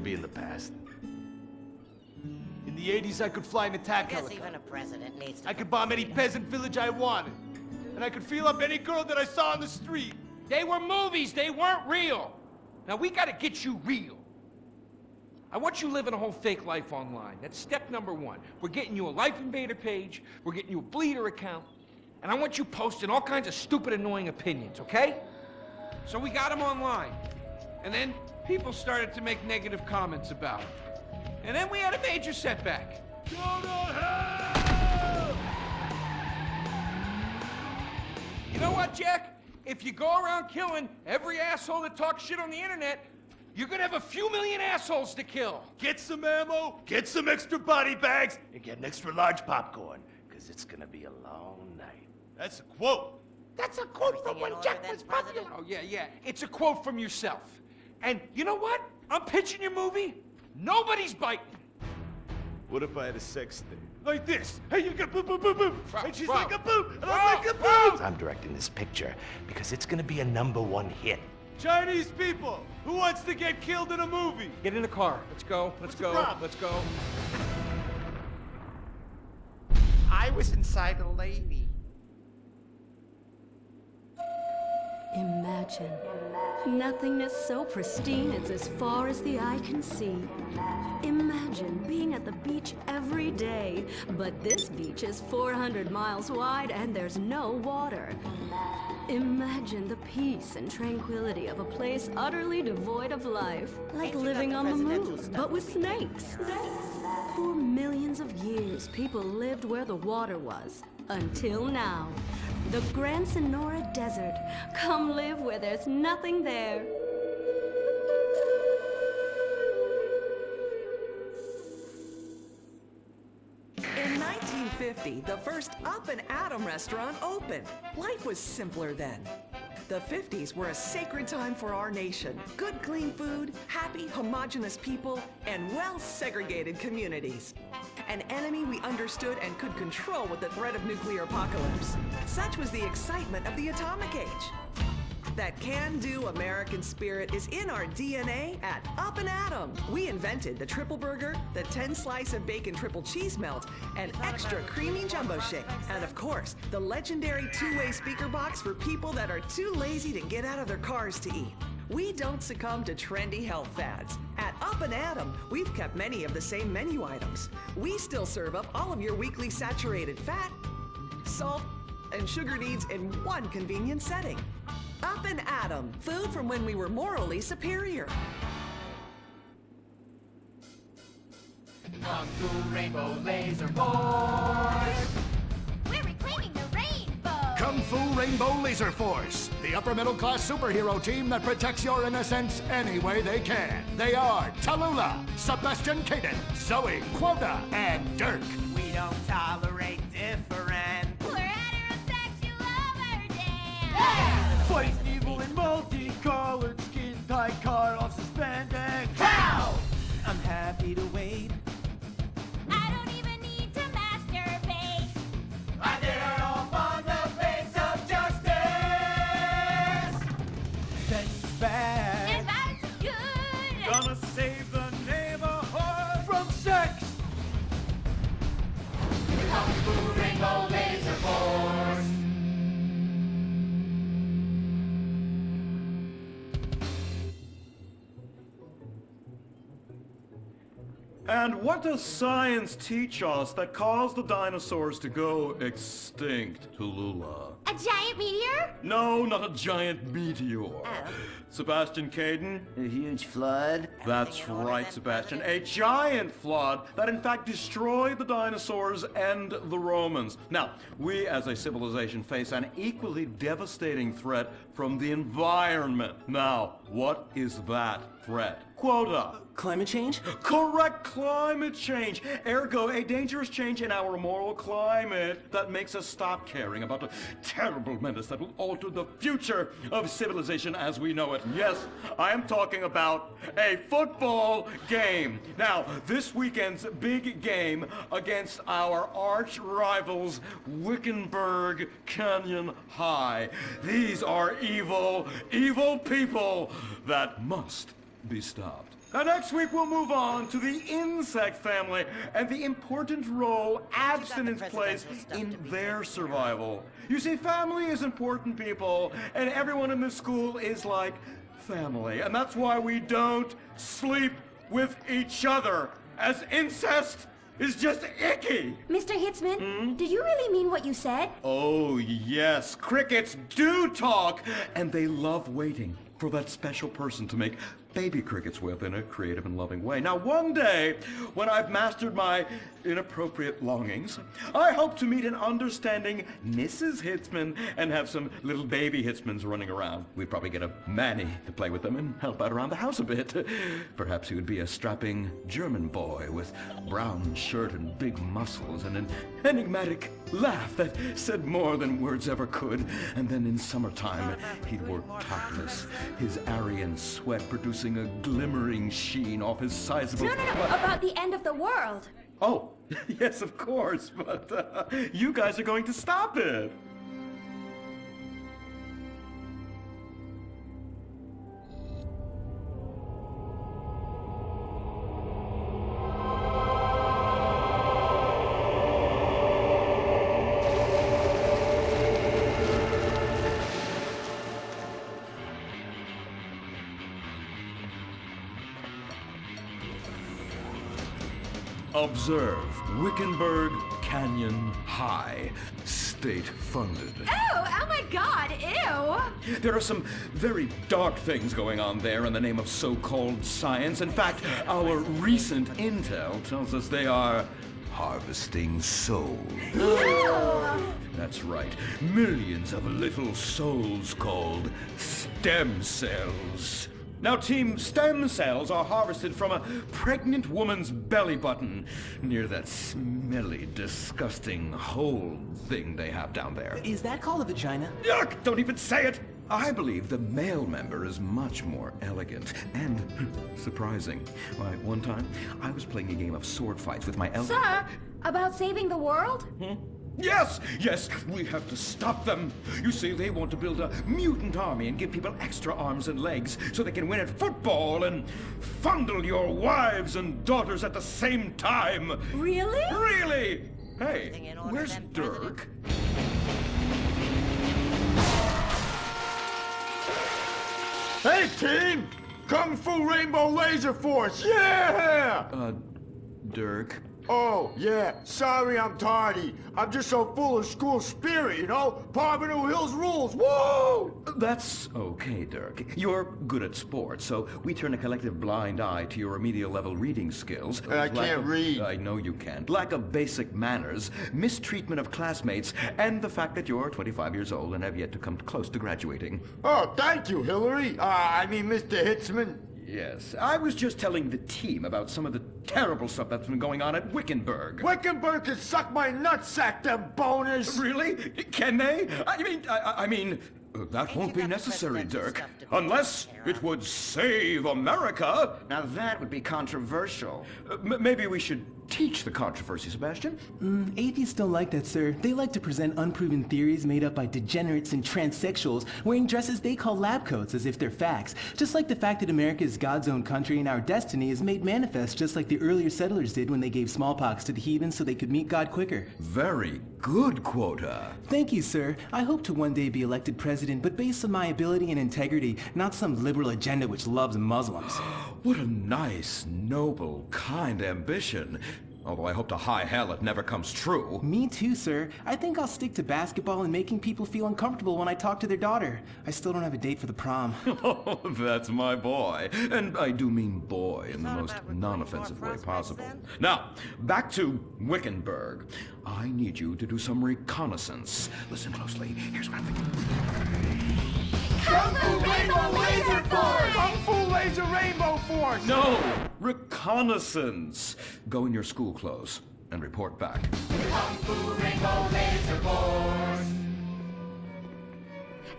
be in the past. In the 80s, I could fly an attack helicopter. Even a president needs to... I could bomb any peasant village I wanted. And I could feel up any girl that I saw on the street. They were movies, they weren't real. Now we gotta get you real. I want you living a whole fake life online. That's step number one. We're getting you a Life Invader page, we're getting you a Bleeder account, and I want you posting all kinds of stupid, annoying opinions, okay? So we got them online. And then people started to make negative comments about it. And then we had a major setback. Go to hell! You know what, Jack? If you go around killing every asshole that talks shit on the internet, you're gonna have a few million assholes to kill. Get some ammo, get some extra body bags, and get an extra large popcorn, because it's gonna be a long night. That's a quote. That's a quote from when Jack was popular. Oh, yeah. It's a quote from yourself. And you know what? I'm pitching your movie. Nobody's biting. What if I had a sex thing? Like this. Hey, you got boop, boop, boop, boop. And she's Bro. like a boop, and I'm like a boop. I'm directing this picture because it's gonna be a #1 hit. Chinese people, who wants to get killed in a movie? Get in the car. Let's go. Let's go. Let's go. I was inside a lady. Imagine nothingness so pristine it's as far as the eye can see. Imagine being at the beach every day, but this beach is 400 miles wide and there's no water. Imagine the peace and tranquility of a place utterly devoid of life, like living on the moon, but with snakes. For millions of years, people lived where the water was, until now. The Gran Sonora Desert. Come live where there's nothing there. In 1950, the first Up and Atom restaurant opened. Life was simpler then. The 50s were a sacred time for our nation. Good, clean food, happy, homogenous people, and well-segregated communities. An enemy we understood and could control with the threat of nuclear apocalypse. Such was the excitement of the atomic age. That can-do American spirit is in our DNA at Up and Atom. We invented the triple burger, the 10-slice of bacon triple cheese melt, and extra creamy jumbo shake. And of course, the legendary two-way speaker box for people that are too lazy to get out of their cars to eat. We don't succumb to trendy health fads. At Up and Atom, we've kept many of the same menu items. We still serve up all of your weekly saturated fat, salt, and sugar needs in one convenient setting. Up and Atom, food from when we were morally superior. Kung Fu Rainbow Laser Force! We're reclaiming the rainbow! Kung Fu Rainbow Laser Force, the upper middle class superhero team that protects your innocence any way they can. They are Tallulah, Sebastian Caden, Zoe, Quota, and Dirk. We don't tolerate different. We're heterosexual overdance! Fight evil in multicolored skin, tight car off suspended. How? I'm happy to wait. I don't even need to masturbate! I did it all on the face of justice. Sex is bad. And violence is good! Gonna save the neighborhood from sex. Kung Fu Rainbow Laser Force. And what does science teach us that caused the dinosaurs to go extinct, Tallulah? A giant meteor? No, not a giant meteor. Sebastian Caden? A huge flood. That's right, Sebastian. A giant flood that in fact destroyed the dinosaurs and the Romans. Now, we as a civilization face an equally devastating threat from the environment. Now, what is that threat? Quota. Climate change? Correct, climate change. Ergo, a dangerous change in our moral climate that makes us stop caring about the terrible menace that will alter the future of civilization as we know it. Yes, I am talking about a football game. Now, this weekend's big game against our arch rivals, Wickenburg Canyon High. These are evil, evil people that must be stopped. Now, next week we'll move on to the insect family and the important role abstinence plays in their survival. You see, family is important, people, and everyone in this school is like family. And that's why we don't sleep with each other, as incest is just icky. Mr. Hitzman, do you really mean what you said? Oh, yes. Crickets do talk, and they love waiting for that special person to make baby crickets with in a creative and loving way. Now, one day, when I've mastered my inappropriate longings, I hope to meet an understanding Mrs. Hitzman and have some little baby Hitzmans running around. We'd probably get a Manny to play with them and help out around the house a bit. Perhaps he would be a strapping German boy with brown shirt and big muscles and an enigmatic laugh that said more than words ever could. And then in summertime, he'd work topless, his Aryan sweat producing a glimmering sheen off his sizable... No, about the end of the world. Oh, yes, of course, but you guys are going to stop it. Observe Wickenburg Canyon High, state-funded. Oh my God, ew! There are some very dark things going on there in the name of so-called science. In fact, our recent intel tells us they are harvesting souls. That's right. Millions of little souls called stem cells. Now, Team Stem Cells are harvested from a pregnant woman's belly button near that smelly, disgusting hole thing they have down there. Is that called a vagina? Yuck! Don't even say it! I believe the male member is much more elegant and surprising. Why, one time, I was playing a game of sword fights with my Sir, about saving the world? Yes, we have to stop them. You see, they want to build a mutant army and give people extra arms and legs so they can win at football and fondle your wives and daughters at the same time. Really? Really? Hey, where's Dirk? Hey, team! Kung Fu Rainbow Laser Force, yeah! Dirk? Oh, yeah, sorry I'm tardy. I'm just so full of school spirit, you know? Parvenu Hills rules, woo! That's okay, Dirk. You're good at sports, so we turn a collective blind eye to your remedial level reading skills. I can't read. I know you can't. Lack of basic manners, mistreatment of classmates, and the fact that you're 25 years old and have yet to come close to graduating. Oh, thank you, Hillary. I mean, Mr. Hitzman. Yes, I was just telling the team about some of the terrible stuff that's been going on at Wickenburg. Wickenburg can suck my nutsack, them boners! Really? Can they? I mean, that won't be necessary, Dirk. Unless it would save America. Now that would be controversial. Maybe we should teach the controversy, Sebastian. Atheists don't like that, sir. They like to present unproven theories made up by degenerates and transsexuals wearing dresses they call lab coats as if they're facts. Just like the fact that America is God's own country and our destiny is made manifest just like the earlier settlers did when they gave smallpox to the heathens so they could meet God quicker. Very good, Quota. Thank you, sir. I hope to one day be elected president, but based on my ability and integrity, not some liberal agenda which loves Muslims. What a nice, noble, kind ambition. Although I hope to high hell it never comes true. Me too, sir. I think I'll stick to basketball and making people feel uncomfortable when I talk to their daughter. I still don't have a date for the prom. Oh, that's my boy. And I do mean boy in the most non-offensive way possible. Now, back to Wickenburg. I need you to do some reconnaissance. Listen closely. Here's what I'm thinking. Kung Fu Rainbow Laser Force! Kung Fu Laser Rainbow Force! No! Reconnaissance! Go in your school clothes and report back. Kung Fu Rainbow Laser Force!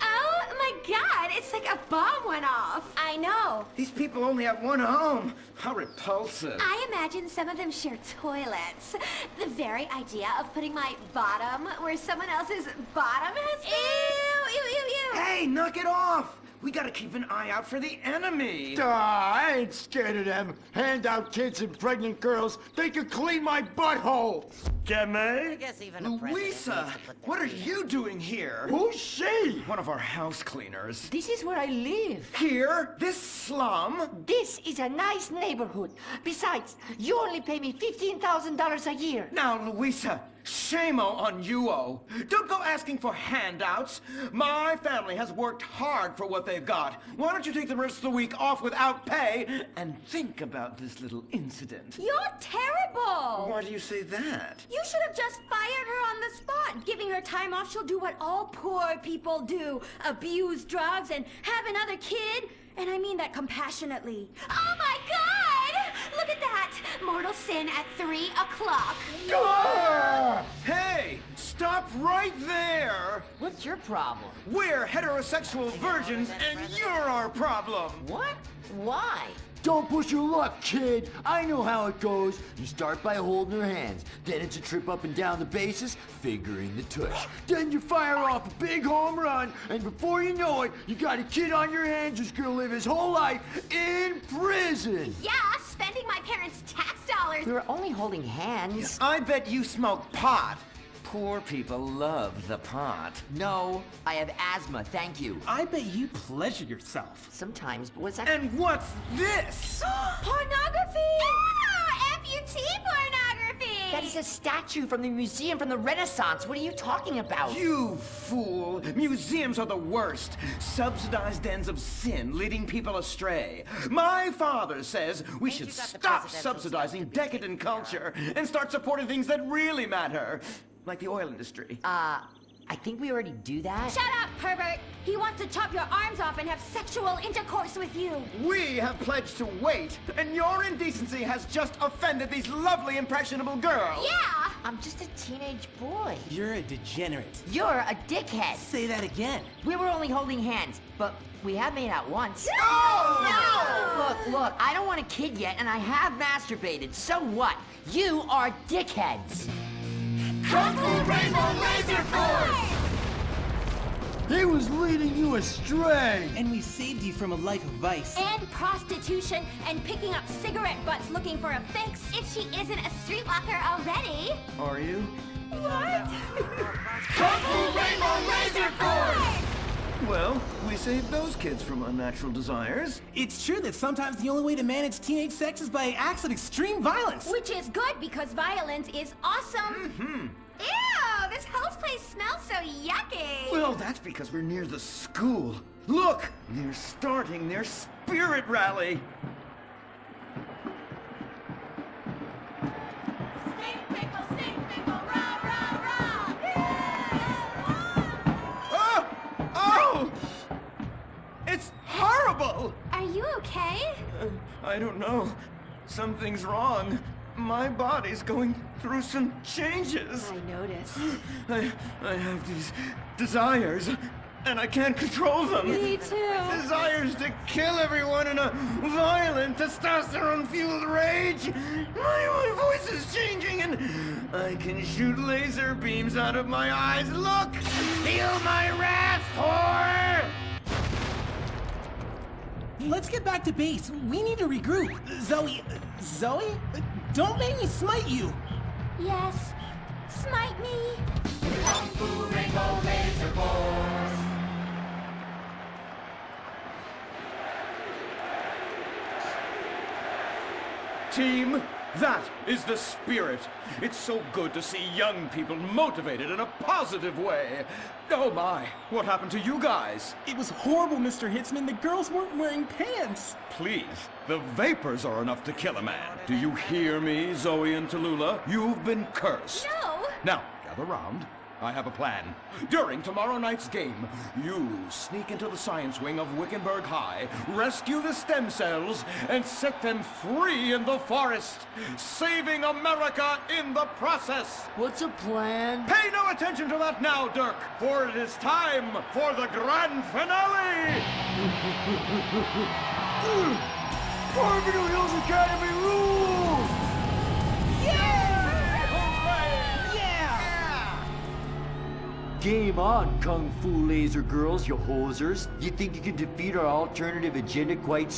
Oh my God, it's like a bomb went off. I know. These people only have one home. How repulsive. I imagine some of them share toilets. The very idea of putting my bottom where someone else's bottom has been. Ew, ew, ew, ew. Hey, knock it off! We gotta keep an eye out for the enemy. I ain't scared of them. Handout kids and pregnant girls. They could clean my butthole. Get me? Guess even a president Louisa, needs to put their what are feet you doing here? Who's she? One of our house cleaners. This is where I live. Here? This slum? This is a nice neighborhood. Besides, you only pay me $15,000 a year. Now, Louisa, shame on you-o. Don't go asking for handouts. My family has worked hard for what they've got. Why don't you take the rest of the week off without pay and think about this little incident? You're terrible! Why do you say that? You should have just fired her on the spot. Giving her time off, she'll do what all poor people do. Abuse drugs and have another kid. And I mean that compassionately. Oh my God! Look at that! Mortal sin at 3 o'clock. Hey, stop right there! What's your problem? We're heterosexual virgins and you're our problem! What? Why? Don't push your luck, kid. I know how it goes. You start by holding her hands. Then it's a trip up and down the bases, figuring the tush. Then you fire off a big home run, and before you know it, you got a kid on your hands who's gonna live his whole life in prison. Yeah, spending my parents' tax dollars. We were only holding hands. I bet you smoke pot. Poor people love the pot. No, I have asthma, thank you. I bet you pleasure yourself. Sometimes, but what's that? And what's this? Pornography! Amputee pornography! That is a statue from the museum from the Renaissance. What are you talking about? You fool! Museums are the worst. Subsidized dens of sin, leading people astray. My father says we should you got the stop presidential subsidizing stuff to be decadent culture and start supporting things that really matter. Like the oil industry. I think we already do that. Shut up, pervert! He wants to chop your arms off and have sexual intercourse with you. We have pledged to wait, and your indecency has just offended these lovely, impressionable girls. Yeah! I'm just a teenage boy. You're a degenerate. You're a dickhead. Say that again. We were only holding hands, but we have made out once. No! Look, I don't want a kid yet, and I have masturbated. So what? You are dickheads. Kung Fu Rainbow Laser Force! He was leading you astray! And we saved you from a life of vice. And prostitution and picking up cigarette butts looking for a fix if she isn't a streetwalker already. Are you? What? Kung Fu Rainbow Laser Force! Well, we saved those kids from unnatural desires. It's true that sometimes the only way to manage teenage sex is by acts of extreme violence. Which is good because violence is awesome. Ew, this whole place smells so yucky. Well, that's because we're near the school. Look, they're starting their spirit rally. Stink people, rah, rah, rah. Oh! It's horrible! Are you okay? I don't know. Something's wrong. My body's going through some changes. I noticed. I have these desires, and I can't control them. Me too. Desires to kill everyone in a violent, testosterone-fueled rage. My voice is changing, and I can shoot laser beams out of my eyes. Look! Feel my wrath, whore! Let's get back to base. We need to regroup. Zoe? Don't make me smite you. Yes. Smite me. Kung Fu Rainbow Laser Force! Team, that is the spirit. It's so good to see young people motivated in a positive way. Oh my, what happened to you guys? It was horrible, Mr. Hitzman. The girls weren't wearing pants. Please, the vapors are enough to kill a man. Do you hear me, Zoe and Tallulah? You've been cursed. No. Now, gather round. I have a plan. During tomorrow night's game, you sneak into the science wing of Wickenburg High, rescue the stem cells, and set them free in the forest, saving America in the process. What's a plan? Pay no attention to that now, Dirk, for it is time for the grand finale! Farmington Hills Academy rules! Game on, Kung Fu Laser Girls, you hosers. You think you can defeat our alternative agenda quite